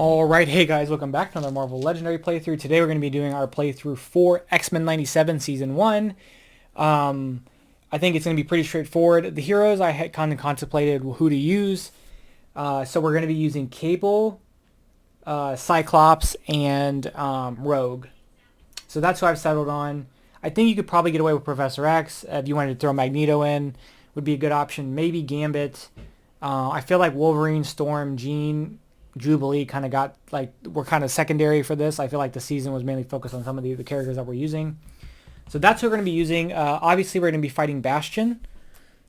Alright, hey guys, welcome back to another Marvel Legendary playthrough. Today we're going to be doing our playthrough for X-Men 97 Season 1. I think it's going to be pretty straightforward. The heroes, I had kind of contemplated who to use. So we're going to be using Cable, Cyclops, and Rogue. So that's who I've settled on. I think you could probably get away with Professor X. If you wanted to throw Magneto in, would be a good option. Maybe Gambit. I feel like Wolverine, Storm, Jean, Jubilee kind of got, like, were kind of secondary for this. I feel like the season was mainly focused on some of the characters that we're using. So that's what we're going to be using. Obviously, we're going to be fighting Bastion.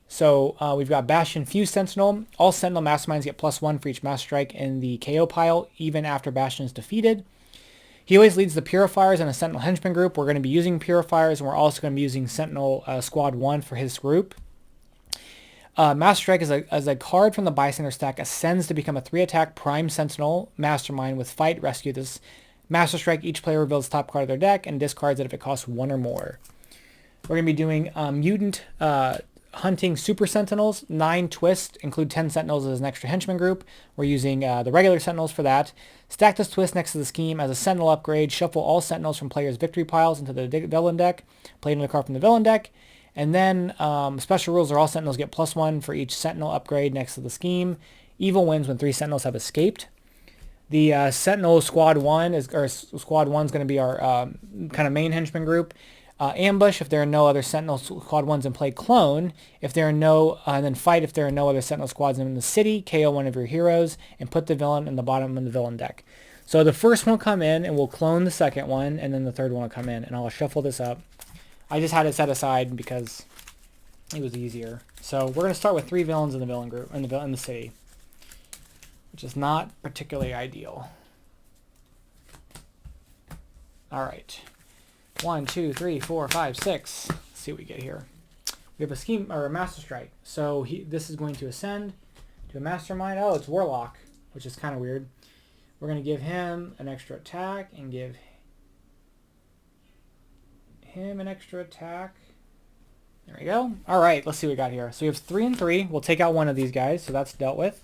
So we've got Bastion, Fuse Sentinel. All Sentinel Masterminds get +1 for each Master Strike in the KO pile, even after Bastion is defeated. He always leads the Purifiers in a Sentinel Henchman group. We're going to be using Purifiers, and we're also going to be using Sentinel Squad 1 for his group. Master Strike as a card from the Bystander stack ascends to become a 3-attack Prime Sentinel Mastermind with Fight. Rescue this Master Strike. Each player reveals the top card of their deck and discards it if it costs 1 or more. We're going to be doing Mutant-Hunting Super Sentinels. 9 Twist, include 10 Sentinels as an extra Henchman group. We're using the regular Sentinels for that. Stack this Twist next to the scheme as a Sentinel upgrade. Shuffle all Sentinels from players' victory piles into the villain deck. Play another card from the villain deck. And then special rules are all Sentinels get +1 for each Sentinel upgrade next to the scheme. Evil wins when 3 Sentinels have escaped. The Sentinel Squad 1 is going to be our kind of main henchman group. Ambush if there are no other Sentinel Squad 1s in play. Clone if there are no, and then Fight if there are no other Sentinel Squads in the city. KO one of your heroes and put the villain in the bottom of the villain deck. So the first one will come in and we'll clone the second one, and then the third one will come in, and I'll shuffle this up. I just had it set aside because it was easier. So we're going to start with 3 villains in the villain group in the city, which is not particularly ideal. All right, 1, 2, 3, 4, 5, 6. Let's see what we get here. We have a scheme or a Master Strike. So this is going to ascend to a Mastermind. Oh, it's Warlock, which is kind of weird. We're going to give him an extra attack and give him an extra attack. There we go. All right, let's see what we got here. So we have 3 and 3. We'll take out one of these guys, so that's dealt with.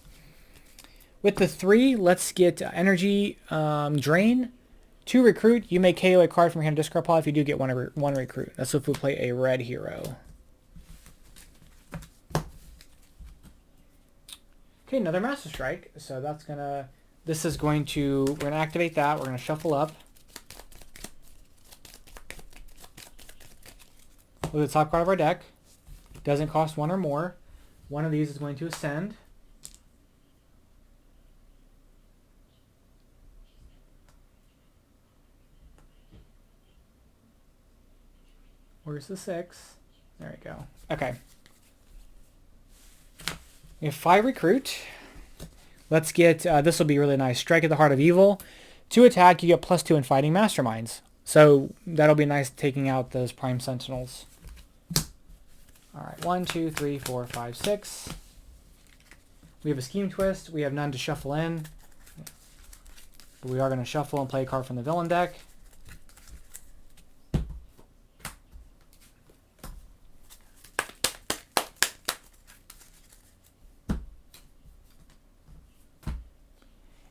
With the 3, let's get energy drain. 2 recruit. You may KO a card from your hand discard pile if you do get one recruit. That's if we play a red hero. Okay, another Master Strike. So that's gonna. We're gonna activate that. We're gonna shuffle up. Look at the top card of our deck. Doesn't cost 1 or more. One of these is going to ascend. Where's the 6? There we go. Okay. We have 5 recruit. Let's get, this will be really nice. Strike at the Heart of Evil. 2 attack, you get +2 in fighting Masterminds. So that'll be nice taking out those Prime Sentinels. All right, 1, 2, 3, 4, 5, 6. We have a Scheme Twist. We have none to shuffle in. But we are going to shuffle and play a card from the villain deck.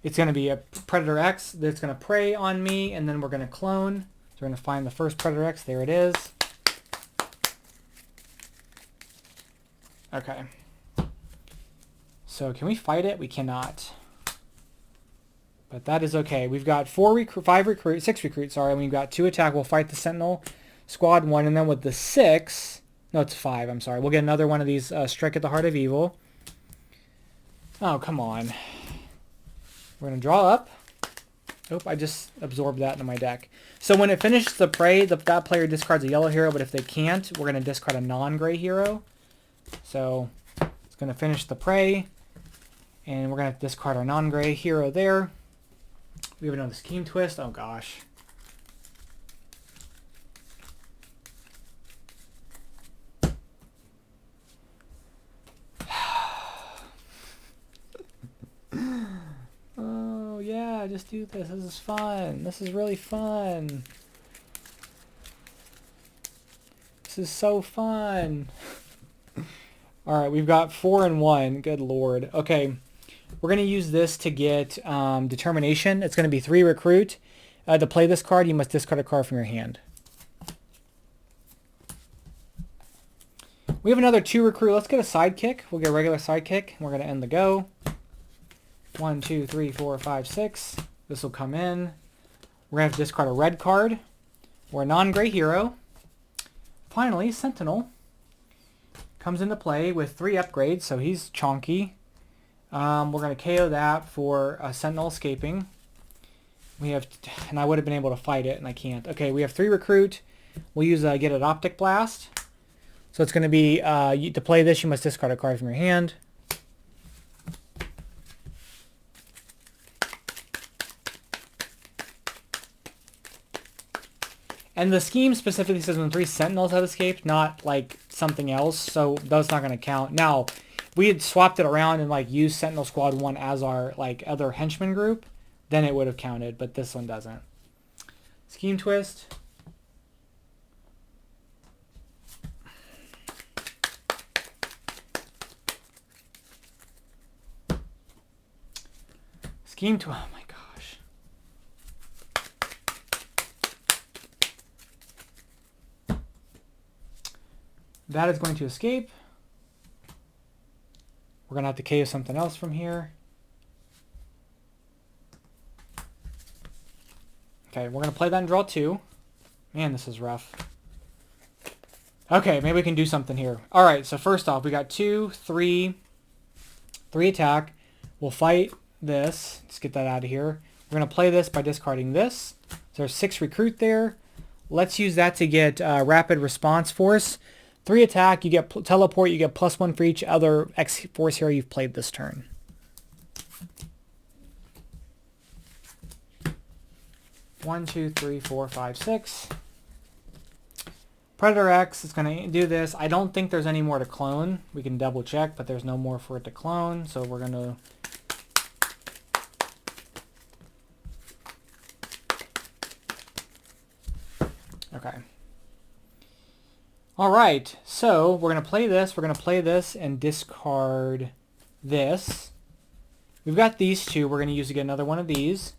It's going to be a Predator X that's going to prey on me, and then we're going to clone. So we're going to find the first Predator X. There it is. Okay. So can we fight it? We cannot. But that is okay. We've got 6 recruits, sorry, and we've got 2 attack. We'll fight the Sentinel Squad 1, and then with the 6, no, it's 5, I'm sorry. We'll get another one of these Strike at the Heart of Evil. Oh, come on. We're going to draw up. Oh, I just absorbed that into my deck. So when it finishes the prey, that player discards a yellow hero, but if they can't, we're going to discard a non-gray hero. So it's going to finish the prey, and we're going to discard our non-gray hero there. We have another Scheme Twist. Oh, gosh. Oh, yeah, just do this. This is fun. This is really fun. This is so fun. All right, we've got 4 and 1. Good lord. Okay, We're going to use this to get Determination. It's going to be 3 recruit. To play this card, you must discard a card from your hand. We have another 2 recruit. Let's get a sidekick. We'll get a regular sidekick. We're going to end the go. 1, 2, 3, 4, 5, 6. This will come in. We're going to have to discard a red card. We're a non-gray hero. Finally, Sentinel comes into play with 3 upgrades, so he's chonky. We're going to KO that for Sentinel escaping. We have, and I would have been able to fight it, and I can't. Okay, we have 3 recruit. We'll use get an Optic Blast. So it's going to be, to play this, you must discard a card from your hand. And the scheme specifically says when 3 Sentinels have escaped, not like something else, so that's not going to count. Now, if we had swapped it around and like used Sentinel Squad 1 as our like other Henchman group, then it would have counted, but this one doesn't. Scheme Twist. Scheme Twist. Oh my gosh. That is going to escape. We're going to have to KO something else from here. Okay, we're going to play that and draw 2. Man, this is rough. Okay, maybe we can do something here. Alright, so first off, we got 2, 3 attack. We'll fight this. Let's get that out of here. We're going to play this by discarding this. So there's 6 recruit there. Let's use that to get rapid response force. 3 attack, you get teleport, you get +1 for each other X-Force hero you've played this turn. One, two, three, four, five, 6. Predator X is going to do this. I don't think there's any more to clone. We can double check, but there's no more for it to clone. So we're going to... Okay. Alright, so we're going to play this. We're going to play this and discard this. We've got these 2. We're going to use to get another one of these.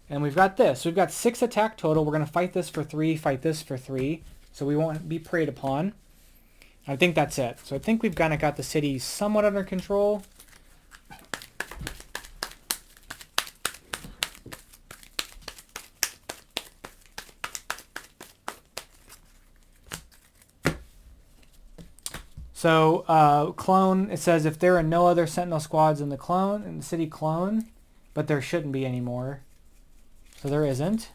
And we've got this. So we've got 6 attack total. We're going to fight this for 3, fight this for 3. So we won't be preyed upon. I think that's it. So I think we've kind of got the city somewhat under control. So clone, it says if there are no other Sentinel squads in the city clone, but there shouldn't be anymore. So there isn't.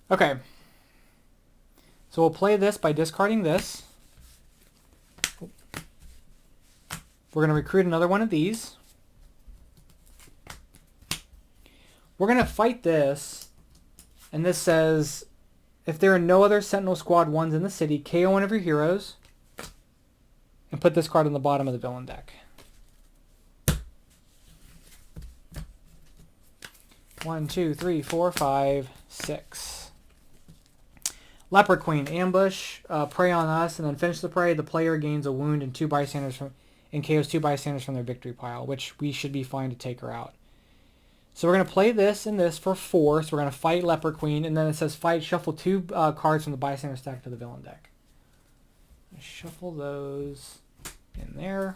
Okay. So we'll play this by discarding this. We're going to recruit another one of these. We're going to fight this. And this says, if there are no other Sentinel Squad 1s in the city, KO one of your heroes. And put this card on the bottom of the villain deck. 1, 2, 3, 4, 5, 6. Leopard Queen, ambush, prey on us, and then finish the prey. The player gains a wound and 2 bystanders and KOs 2 bystanders from their victory pile, which we should be fine to take her out. So we're going to play this and this for 4. So we're going to fight Leopard Queen, and then it says fight, shuffle 2 cards from the bystander stack to the villain deck. Shuffle those in there.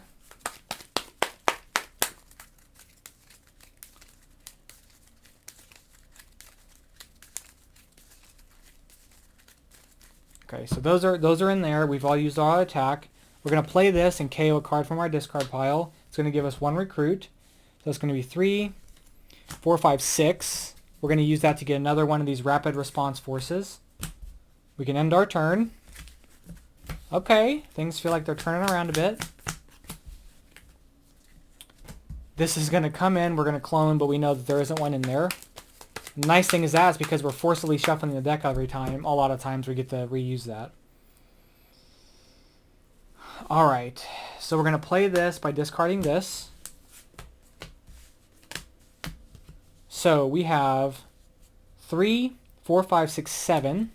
Okay, so those are in there. We've all used our attack. We're going to play this and KO a card from our discard pile. It's going to give us 1 recruit. So it's going to be 3, 4, 5, 6. We're going to use that to get another one of these rapid response forces. We can end our turn. Okay, things feel like they're turning around a bit. This is going to come in. We're going to clone, but we know that there isn't one in there. The nice thing is that is because we're forcibly shuffling the deck every time. A lot of times we get to reuse that. Alright, so we're going to play this by discarding this. So we have 3, 4, 5, 6, 7.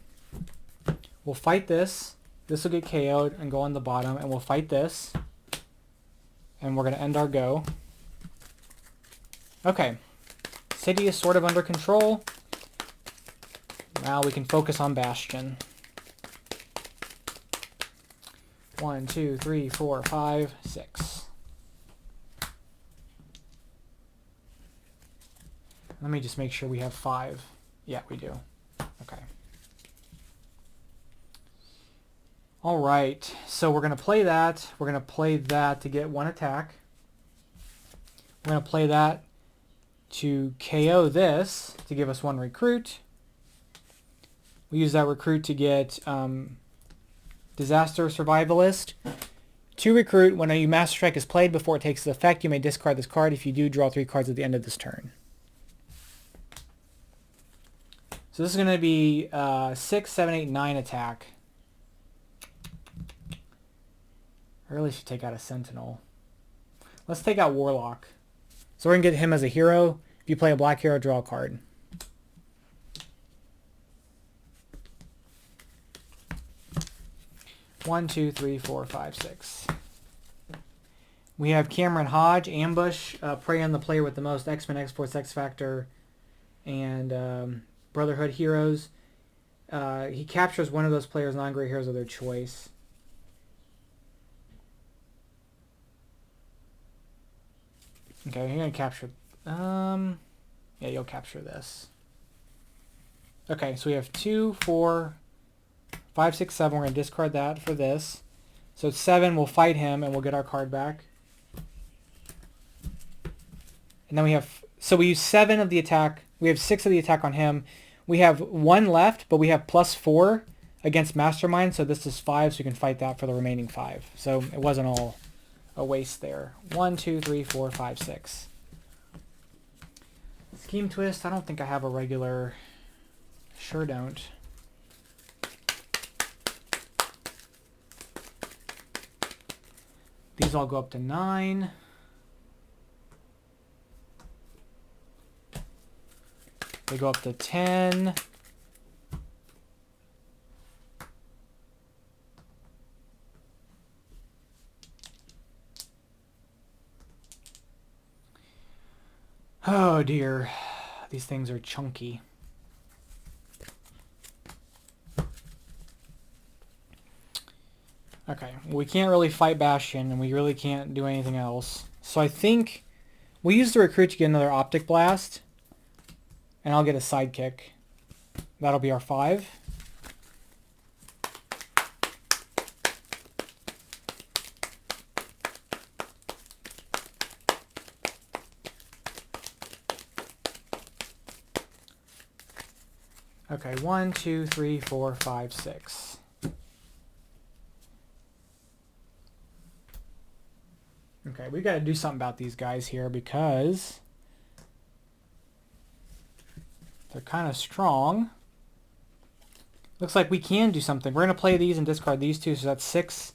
We'll fight this. This will get KO'd and go on the bottom, and we'll fight this. And we're going to end our go. Okay. City is sort of under control. Now we can focus on Bastion. 1, 2, 3, 4, 5, 6. Let me just make sure we have 5. Yeah, we do. Okay. All right, so we're going to play that. We're going to play that to get 1 attack. We're going to play that to KO this to give us 1 recruit. We use that recruit to get Disaster Survivalist. 2 recruit. When a Master Strike is played before it takes effect, you may discard this card. If you do, draw 3 cards at the end of this turn. So this is going to be 6, 7, 8, 9 attack. I really should take out a Sentinel. Let's take out Warlock. So we're going to get him as a hero. If you play a black hero, draw a card. One, two, three, four, five, 6. We have Cameron Hodge, Ambush, prey on the player with the most X-Men, X-Force, X-Factor, and Brotherhood heroes. He captures one of those players' non-great heroes of their choice. Okay, you're going to capture... yeah, you'll capture this. Okay, so we have 2, 4, 5, 6, 7. We're going to discard that for this. So 7, we'll fight him, and we'll get our card back. And then we have... So we use 7 of the attack. We have 6 of the attack on him. We have 1 left, but we have +4 against Mastermind, so this is 5, so you can fight that for the remaining 5. So it wasn't all a waste there. 1, 2, 3, 4, 5, 6. Scheme Twist, I don't think I have a regular... Sure don't. These all go up to 9. They go up to 10. Oh dear. These things are chunky. Okay, we can't really fight Bastion, and we really can't do anything else. So I think we use the recruit to get another Optic Blast. And I'll get a Sidekick. That'll be our 5. Okay, 1, 2, 3, 4, 5, 6. Okay, we got to do something about these guys here because they're kind of strong. Looks like we can do something. We're going to play these and discard these 2, so that's 6.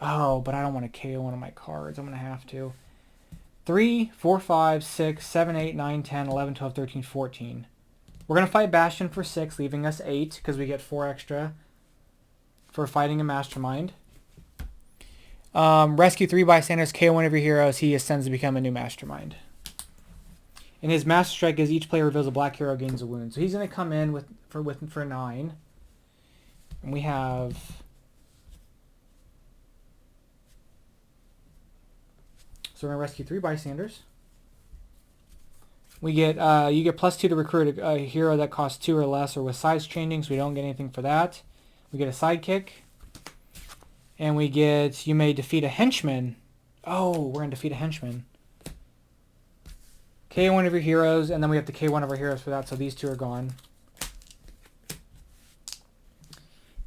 Oh, but I don't want to KO one of my cards. I'm going to have to. 3, 4, 5, 6, 7, 8, 9, 10, 11, 12, 13, 14. We're going to fight Bastion for 6, leaving us 8, because we get 4 extra for fighting a Mastermind. Rescue 3 bystanders, KO one of your heroes. He ascends to become a new Mastermind. And his Master Strike is each player reveals a black hero gains a wound. So he's going to come in for 9. And we have... So we're going to rescue 3 bystanders. We get you get +2 to recruit a hero that costs 2 or less or with size changing, so we don't get anything for that. We get a Sidekick. And we get, you may defeat a Henchman. Oh, we're going to defeat a Henchman. KO one of your heroes, and then we have to KO one of our heroes for that, so these 2 are gone.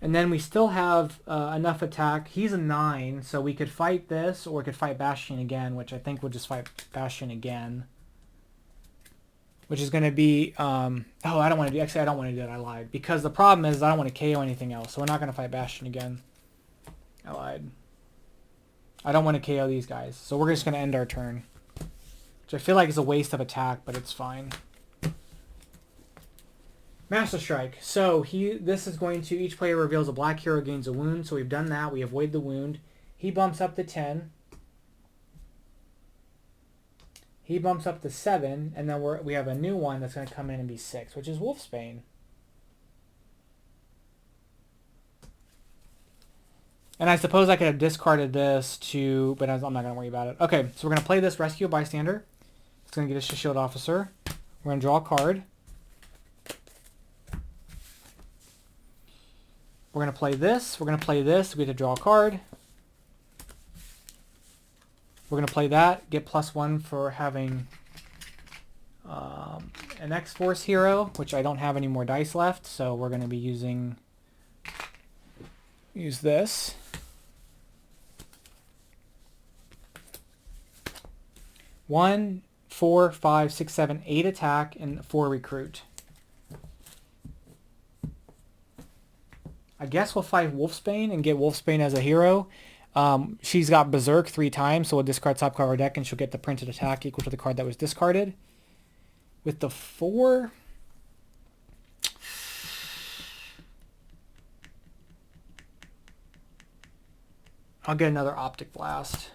And then we still have enough attack. He's a 9, so we could fight this, or we could fight Bastion again, which I think we'll just fight Bastion again. Which is going to be, oh, I don't want to do, actually I don't want to do that, I lied. Because the problem is I don't want to KO anything else, so we're not going to fight Bastion again. I lied. I don't want to KO these guys, so we're just going to end our turn. Which I feel like is a waste of attack, but it's fine. Master Strike. So this is going to, each player reveals a black hero gains a wound. So we've done that. We avoid the wound. He bumps up to 10. He bumps up to 7, and then we have a new one that's going to come in and be 6, which is Wolfsbane. And I suppose I could have discarded this to, but I'm not going to worry about it. Okay, so we're going to play this Rescue a Bystander. It's going to get us to Shield Officer. We're going to draw a card. We're going to play this. We're going to play this. We get to draw a card. We're going to play that. Get +1 for having an X-Force hero, which I don't have any more dice left. So we're going to be use this. One, 4, 5, 6, 7, 8 attack and 4 recruit. I guess we'll fight Wolfsbane and get Wolfsbane as a hero. She's got Berserk 3 times, so we'll discard top card of our deck and she'll get the printed attack equal to the card that was discarded. With the 4... I'll get another Optic Blast.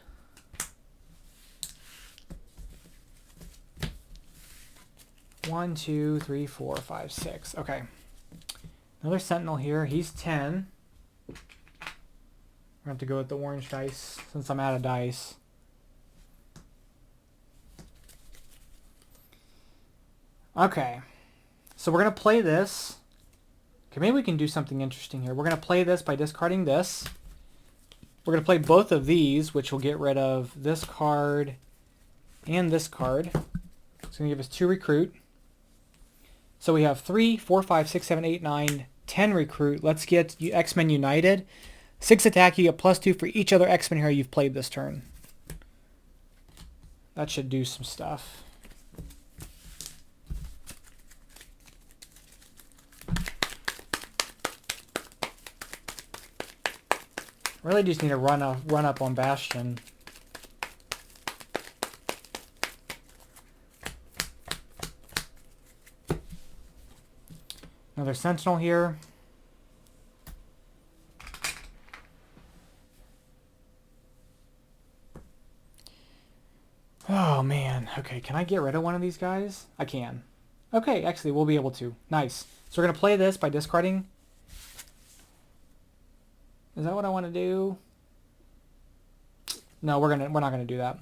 One, 2, 3, 4, 5, 6. Okay. Another Sentinel here. He's 10. We're going to have to go with the orange dice since I'm out of dice. Okay. So we're going to play this. Okay, maybe we can do something interesting here. We're going to play this by discarding this. We're going to play both of these, which will get rid of this card and this card. It's going to give us 2 recruit. So we have 3, 4, 5, 6, 7, 8, 9, 10 recruit. Let's get X-Men United. 6 attack, you get +2 for each other X-Men hero you've played this turn. That should do some stuff. Really just need to run up on Bastion. Another Sentinel here. Oh man. Okay, can I get rid of one of these guys? I can. Okay, actually we'll be able to. Nice. So we're going to play this by discarding. Is that what I want to do? No, we're not going to do that.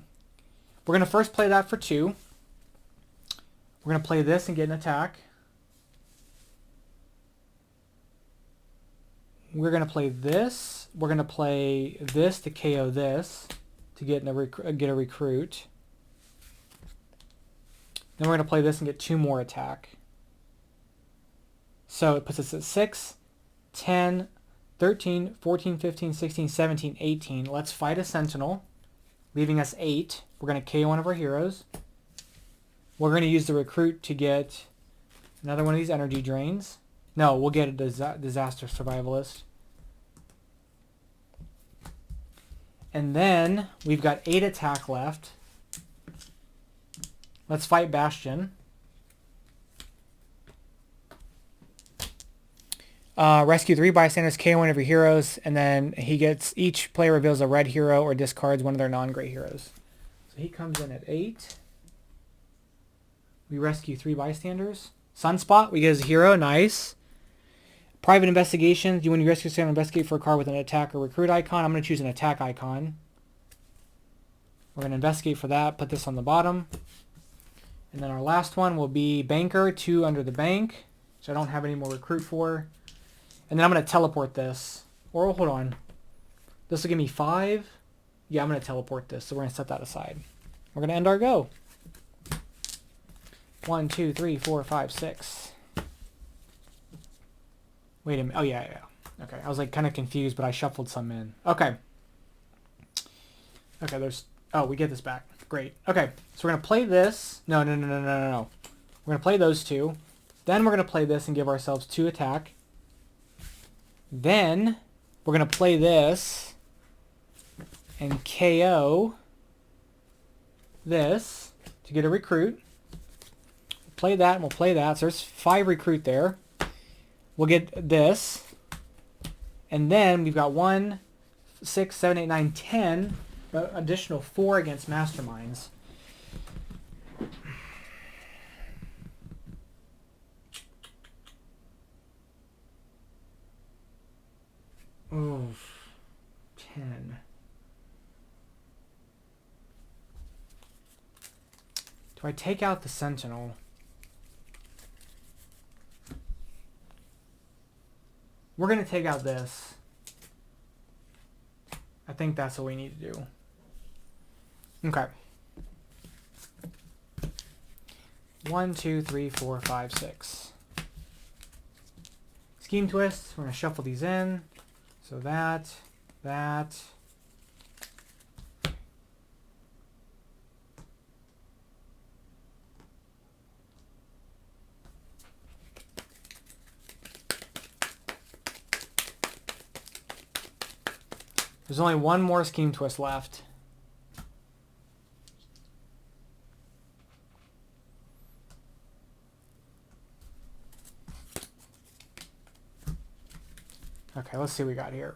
We're going to first play that for 2. We're going to play this and get an attack. We're going to play this. We're going to play this to KO this to get a recruit. Then we're going to play this and get 2 more attack. So it puts us at 6, 10, 13, 14, 15, 16, 17, 18. Let's fight a Sentinel, leaving us 8. We're going to KO one of our heroes. We're going to use the recruit to get another one of these energy drains. No, we'll get a disaster survivalist. And then we've got 8 attack left. Let's fight Bastion. Rescue 3 bystanders, KO one of your heroes, and then each player reveals a red hero or discards one of their non-gray heroes. So he comes in at 8. We rescue 3 bystanders. Sunspot, we get his hero, nice. Private investigations, when you rescue someone, investigate for a card with an attack or recruit icon. I'm going to choose an attack icon. We're going to investigate for that, put this on the bottom. And then our last one will be Banker, 2 under the bank, which I don't have any more recruit for. And then I'm going to teleport this. Or hold on. This will give me 5. Yeah, I'm going to teleport this, so we're going to set that aside. We're going to end our go. 1, 2, 3, 4, 5, 6. Wait a minute. Oh, yeah. Okay, I was like kind of confused, but I shuffled some in. Okay. Okay, there's... Oh, we get this back. Great. Okay, so we're going to play this. No. We're going to play those 2. Then we're going to play this and give ourselves 2 attack. Then we're going to play this and KO this to get a recruit. We'll play that and we'll play that. So there's 5 recruit there. we'll get this. And then we've got 1, 6, 7, 8, 9, 10. Additional 4 against Masterminds. Oh, 10. Do I take out the Sentinel? We're going to take out this. I think that's what we need to do. Okay. 1, 2, 3, 4, 5, 6. Scheme twists. We're going to shuffle these in. So that. There's only one more scheme twist left. Okay, let's see what we got here.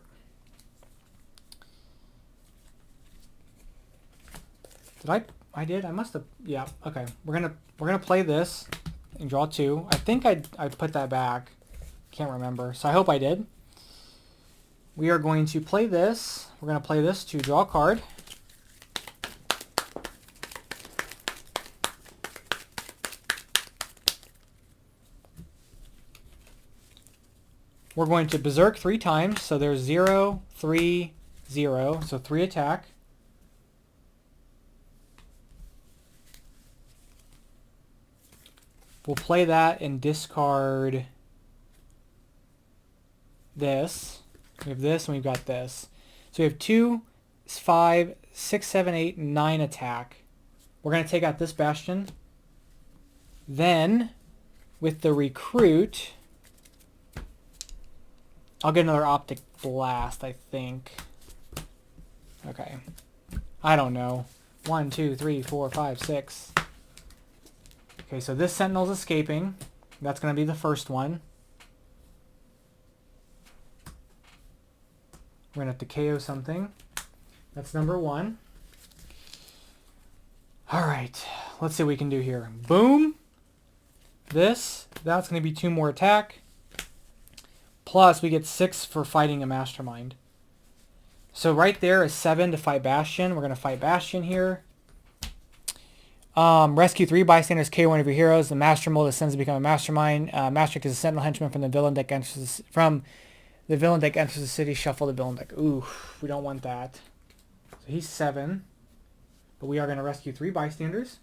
I did? I must have. Yeah. Okay. We're gonna play this and draw 2. I think I put that back. Can't remember. So I hope I did. We are going to play this. We're going to play this to draw a card. We're going to berserk 3 times. So there's 0, 3, 0. So 3 attack. We'll play that and discard this. We have this and we've got this. So we have 2, 5, 6, 7, 8, 9 attack. We're going to take out this Bastion. Then, with the recruit, I'll get another Optic Blast, I think. Okay. I don't know. 1, 2, 3, 4, 5, 6. Okay, so this Sentinel's escaping. That's going to be the first one. We're going to have to KO something. That's number 1. Alright, let's see what we can do here. Boom! This, that's going to be 2 more attack. Plus, we get 6 for fighting a Mastermind. So right there is 7 to fight Bastion. We're going to fight Bastion here. Rescue 3 bystanders, KO one of your heroes. The Master Mold ascends to become a Mastermind. Master is a Sentinel Henchman from the villain deck enters the city. Shuffle the villain deck. Ooh, we don't want that. So he's 7. But we are going to rescue 3 bystanders.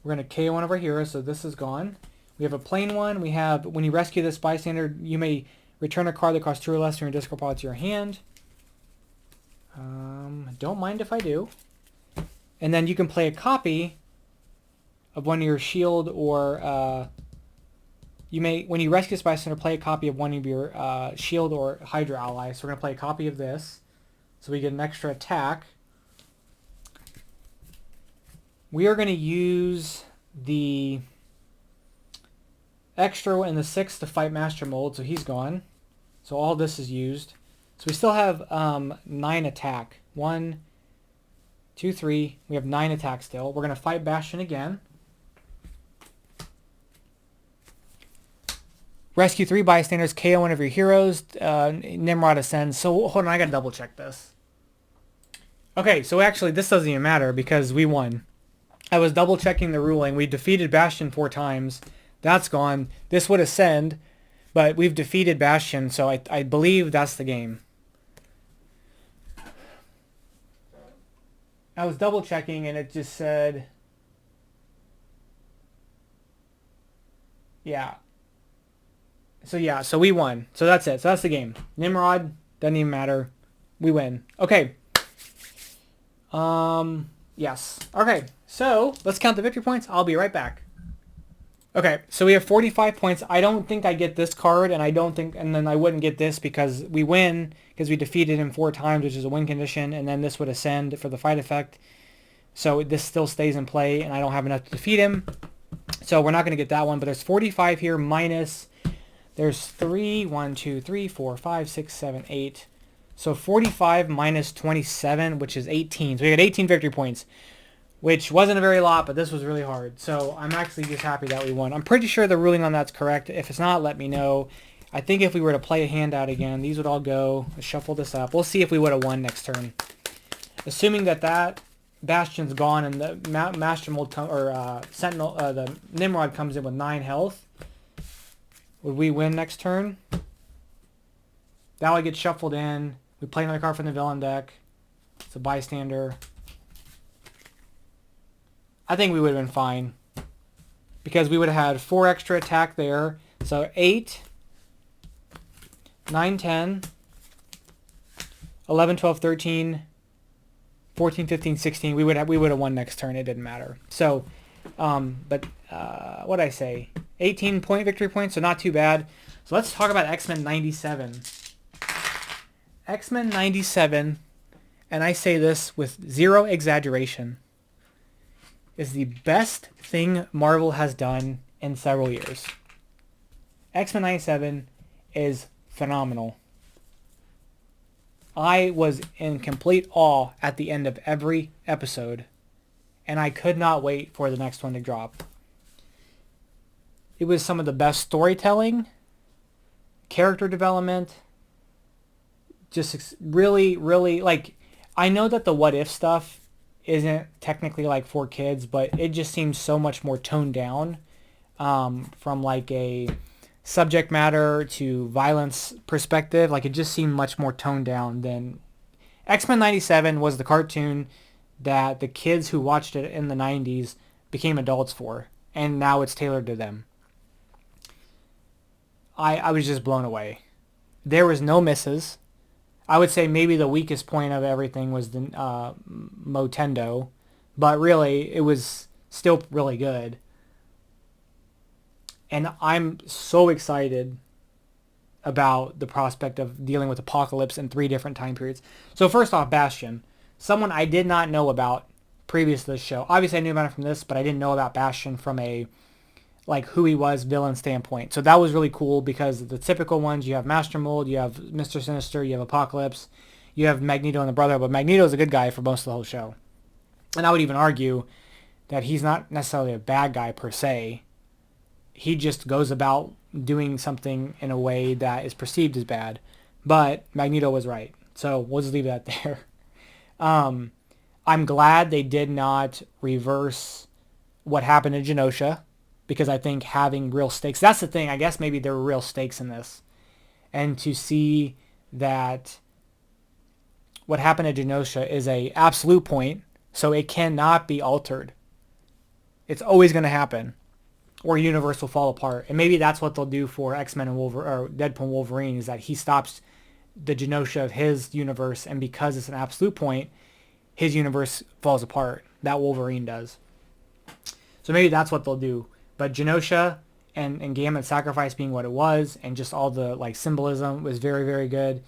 We're going to KO one of our heroes, so this is gone. We have a plain one. We have, when you rescue this bystander, you may return a card that costs 2 or less from your discard pile to your hand. Don't mind if I do. And then you can play a copy of one of your shield or you may, when you rescue this bystander, play a copy of one of your shield or Hydra allies. So we're going to play a copy of this. So we get an extra attack. We are going to use the extra in the 6 to fight Master Mold. So he's gone. So all this is used. So we still have 9 attack. 1, 2, 3. We have 9 attack still. We're going to fight Bastion again. Rescue 3 bystanders, KO one of your heroes. Nimrod ascends. So hold on, I got to double check this. Okay, so actually this doesn't even matter because we won. I was double checking the ruling. We defeated Bastion 4 times. That's gone. This would ascend, but we've defeated Bastion, so I believe that's the game. I was double checking and it just said, yeah. So yeah, so we won. So that's it. So that's the game. Nimrod, doesn't even matter. We win. Okay. Yes. Okay, so let's count the victory points. I'll be right back. Okay, so we have 45 points. I don't think I get this card, and then I wouldn't get this because we win because we defeated him 4 times, which is a win condition, and then this would ascend for the fight effect. So this still stays in play, and I don't have enough to defeat him. So we're not going to get that one, but there's 45 here minus There's 1, 2, 3, 4, 5, 6, 7, 8. So 45 minus 27, which is 18. So we got 18 victory points, which wasn't a very lot, but this was really hard. So I'm actually just happy that we won. I'm pretty sure the ruling on that's correct. If it's not, let me know. I think if we were to play a hand out again, these would all go. Let's shuffle this up. We'll see if we would have won next turn. Assuming that Bastion's gone and the Mastermind Sentinel, the Nimrod comes in with 9 health. Would we win next turn? That would get shuffled in. We play another card from the villain deck. It's a bystander. I think we would have been fine. Because we would have had 4 extra attack there. So 8, 9, 10, 11, 12, 13, 14, 15, 16. We would have won next turn. It didn't matter. So, what did I say? 18 victory points, so not too bad. So let's talk about X-Men 97. X-Men 97, and I say this with zero exaggeration, is the best thing Marvel has done in several years. X-Men 97 is phenomenal. I was in complete awe at the end of every episode, and I could not wait for the next one to drop. It was some of the best storytelling, character development, just really, really, like, I know that the what if stuff isn't technically like for kids, but it just seems so much more toned down from like a subject matter to violence perspective. Like, it just seemed much more toned down than X-Men 97 was the cartoon that the kids who watched it in the 90s became adults for, and now it's tailored to them. I was just blown away. There was no misses. I would say maybe the weakest point of everything was the Motendo, but really it was still really good. And I'm so excited about the prospect of dealing with Apocalypse in 3 different time periods. So first off, Bastion. Someone I did not know about previous to this show. Obviously I knew about him from this, but I didn't know about Bastion from a like who he was villain standpoint. So that was really cool because the typical ones, you have Master Mold, you have Mr. Sinister, you have Apocalypse, you have Magneto and the Brother, but Magneto's a good guy for most of the whole show. And I would even argue that he's not necessarily a bad guy per se. He just goes about doing something in a way that is perceived as bad. But Magneto was right. So we'll just leave that there. I'm glad they did not reverse what happened in Genosha, because I think having real stakes, that's the thing. I guess maybe there were real stakes in this. And to see that what happened at Genosha is a absolute point, so it cannot be altered. It's always going to happen, or universe will fall apart. And maybe that's what they'll do for X-Men and or Deadpool and Wolverine, is that he stops the Genosha of his universe, and because it's an absolute point, his universe falls apart. That Wolverine does. So maybe that's what they'll do. But Genosha and Gambit's sacrifice being what it was, and just all the like symbolism was very, very good.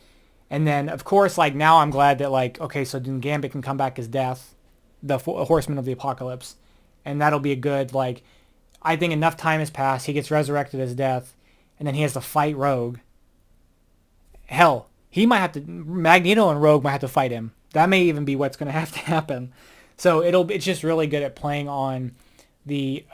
And then, of course, like now I'm glad that like, okay, so then Gambit can come back as Death, the Horseman of the Apocalypse. And that'll be a good, like, I think enough time has passed. He gets resurrected as Death, and then he has to fight Rogue. Hell, he might have to, Magneto and Rogue might have to fight him. That may even be what's going to have to happen. So it's just really good at playing on the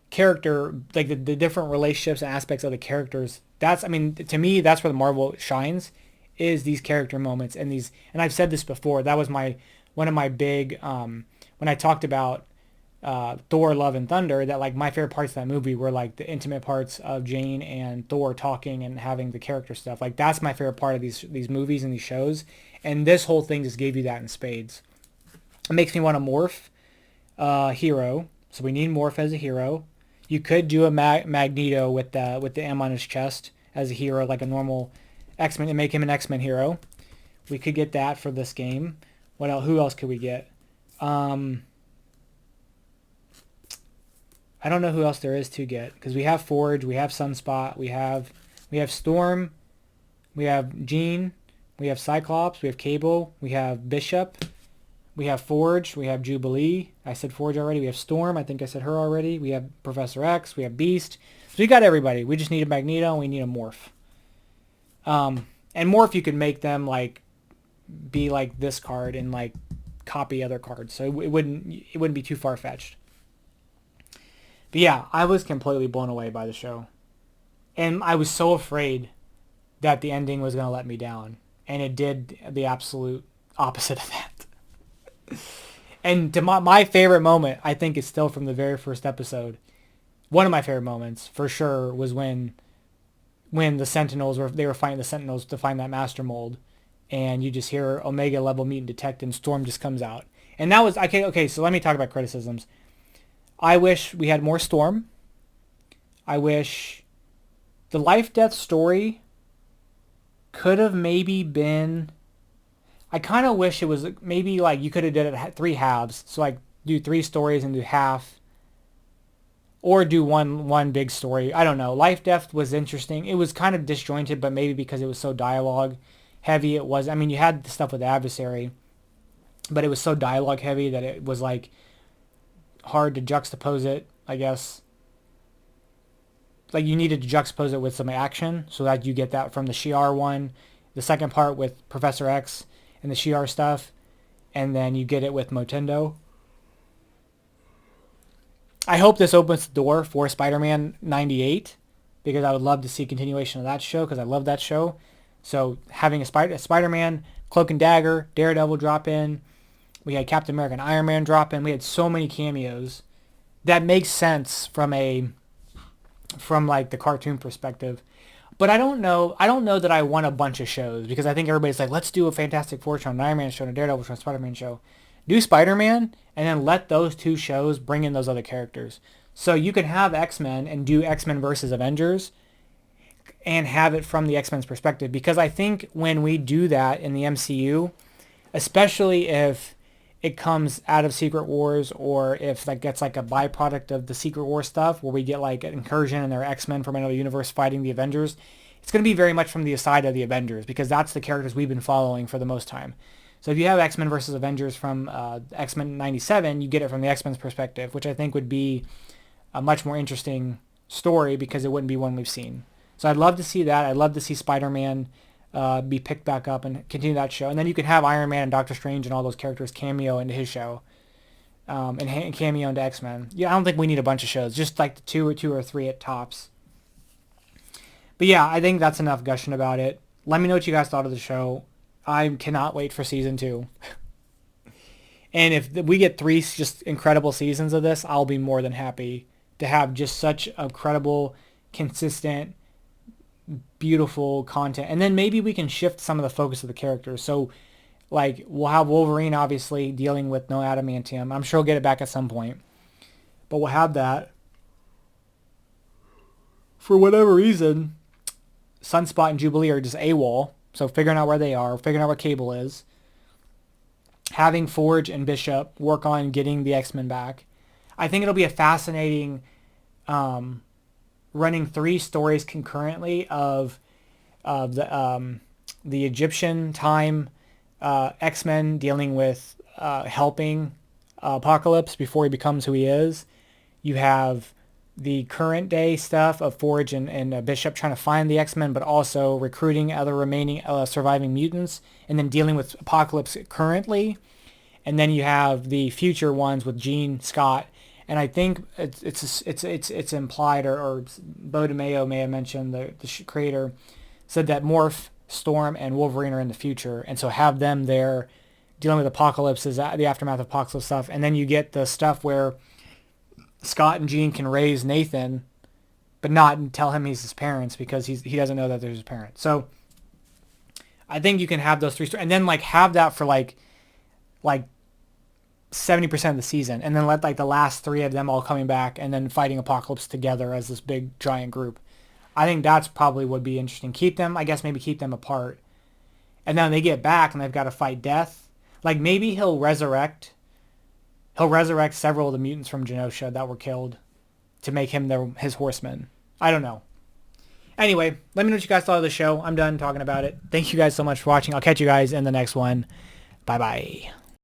character, like the different relationships and aspects of the characters. That's, I mean, to me, that's where the Marvel shines, is these character moments and these, and I've said this before, that was one of my big, when I talked about Thor, Love and Thunder, that like my favorite parts of that movie were like the intimate parts of Jane and Thor talking and having the character stuff. Like that's my favorite part of these movies and these shows. And this whole thing just gave you that in spades. It makes me want to morph hero. So we need morph as a hero. You could do a Magneto with the M on his chest as a hero, like a normal X-Men, and make him an X-Men hero. We could get that for this game. What else? Who else could we get? I don't know who else there is to get, because we have Forge, we have Sunspot, we have Storm, we have Jean, we have Cyclops, we have Cable, we have Bishop, We have Forge. We have Jubilee. I said Forge already. We have Storm. I think I said her already. We have Professor X. We have Beast. So we got everybody. We just need a Magneto and we need a Morph. And Morph, you could make them like be like this card and like copy other cards. So it wouldn't be too far-fetched. But yeah, I was completely blown away by the show. And I was so afraid that the ending was going to let me down. And it did the absolute opposite of that. And to my favorite moment, I think is still from the very first episode. One of my favorite moments, for sure, was when the Sentinels were fighting the Sentinels to find that Master Mold. And you just hear Omega level mutant detect and Storm just comes out. And that was, okay, so let me talk about criticisms. I wish we had more Storm. I wish the life-death story could have maybe been... I kind of wish it was maybe like you could have did it 3 halves. So like do 3 stories and do half. Or do one big story. I don't know. Life-death was interesting. It was kind of disjointed, but maybe because it was so dialogue heavy it was. I mean, you had the stuff with the Adversary, but it was so dialogue heavy that it was like hard to juxtapose it, I guess. Like you needed to juxtapose it with some action so that you get that from the Shi'ar one, the second part with Professor X and the Shi'ar stuff, and then you get it with Motendo. I hope this opens the door for Spider-Man 98 because I would love to see a continuation of that show because I love that show. So having a Spider-Man, Cloak and Dagger, Daredevil drop in, we had Captain America and Iron Man drop in. We had so many cameos that makes sense from like the cartoon perspective. But I don't know that I want a bunch of shows because I think everybody's like, let's do a Fantastic Four show, an Iron Man show, and a Daredevil show, and a Spider-Man show. Do Spider-Man and then let those 2 shows bring in those other characters. So you can have X-Men and do X-Men versus Avengers and have it from the X-Men's perspective. Because I think when we do that in the MCU, especially if it comes out of Secret Wars or if that gets like a byproduct of the Secret War stuff where we get like an incursion and there are X-Men from another universe fighting the Avengers, it's going to be very much from the side of the Avengers because that's the characters we've been following for the most time. So if you have X-Men versus Avengers from X-Men 97, you get it from the X-Men's perspective, which I think would be a much more interesting story because it wouldn't be one we've seen. So I'd love to see that. I'd love to see Spider-Man be picked back up and continue that show. And then you can have Iron Man and Doctor Strange and all those characters cameo into his show and cameo into X-Men. Yeah, I don't think we need a bunch of shows, just like the two or three at tops. But yeah, I think that's enough gushing about it. Let me know what you guys thought of the show. I cannot wait for season 2. And if we get 3 just incredible seasons of this, I'll be more than happy to have just such incredible, consistent, beautiful content. And then maybe we can shift some of the focus of the characters. So like we'll have Wolverine obviously dealing with no adamantium. I'm sure he'll get it back at some point. But we'll have that. For whatever reason, Sunspot and Jubilee are just AWOL. So figuring out where they are, figuring out what Cable is, having Forge and Bishop work on getting the X-Men back. I think it'll be a fascinating running 3 stories concurrently of the Egyptian time X-Men dealing with helping Apocalypse before he becomes who he is. You have the current day stuff of Forge and Bishop trying to find the X-Men, but also recruiting other remaining surviving mutants, and then dealing with Apocalypse currently. And then you have the future ones with Jean, Scott, and I think it's implied, or Bo DeMayo may have mentioned, the creator said that Morph, Storm, and Wolverine are in the future, and so have them there dealing with Apocalypse, the aftermath of Apocalypse stuff, and then you get the stuff where Scott and Jean can raise Nathan, but not tell him he's his parents because he doesn't know that there's his parents. So I think you can have those 3 stories, and then like have that for like 70% of the season, and then let like the last 3 of them all coming back and then fighting Apocalypse together as this big giant group. I think that's probably would be interesting. Keep them apart, and then they get back and they've got to fight death. Like maybe he'll resurrect several of the mutants from Genosha that were killed to make him his horseman. I don't know. Anyway, let me know what you guys thought of the show. I'm done talking about it. Thank you guys so much for watching. I'll catch you guys in the next one. Bye-bye.